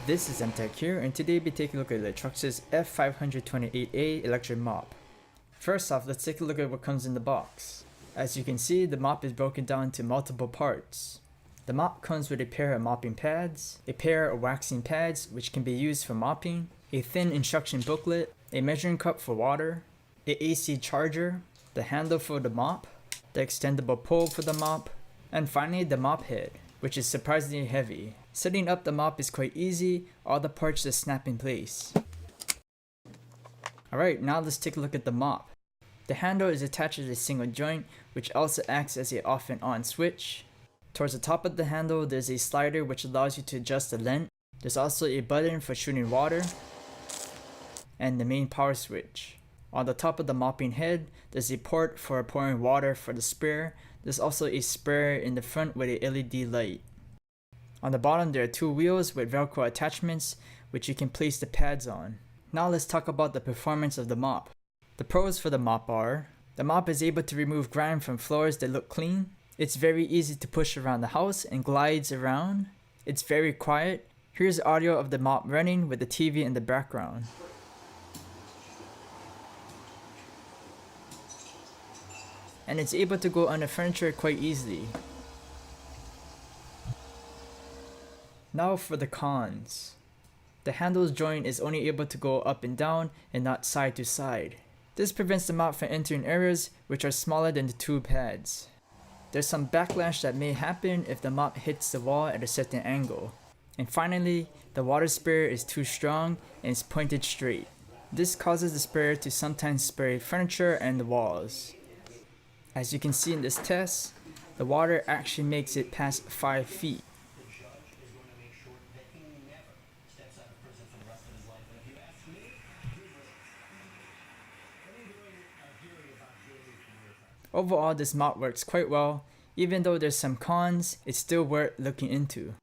This is MTech here, and today we'll be taking a look at Liectroux F528A Electric Mop. First off, let's take a look at what comes in the box. As you can see, the mop is broken down into multiple parts. The mop comes with a pair of mopping pads, a pair of waxing pads which can be used for mopping, a thin instruction booklet, a measuring cup for water, an AC charger, the handle for the mop, the extendable pole for the mop, and finally the mop head, which is surprisingly heavy. Setting up the mop is quite easy, all the parts just snap in place. Alright, now let's take a look at the mop. The handle is attached to a single joint, which also acts as a off and on switch. Towards the top of the handle, there's a slider which allows you to adjust the length. There's also a button for shooting water, and the main power switch. On the top of the mopping head, there's a port for pouring water for the sprayer. There's also a sprayer in the front with a LED light. On the bottom, there are two wheels with Velcro attachments which you can place the pads on. Now let's talk about the performance of the mop. The pros for the mop are: the mop is able to remove grime from floors that look clean. It's very easy to push around the house and glides around. It's very quiet. Here's audio of the mop running with the TV in the background. And it's able to go under furniture quite easily. Now for the cons. The handle's joint is only able to go up and down and not side to side. This prevents the mop from entering areas which are smaller than the two pads. There's some backlash that may happen if the mop hits the wall at a certain angle. And finally, the water sprayer is too strong and is pointed straight. This causes the sprayer to sometimes spray furniture and the walls. As you can see in this test, the water actually makes it past 5 feet. Overall, this mop works quite well. Even though there's some cons, it's still worth looking into.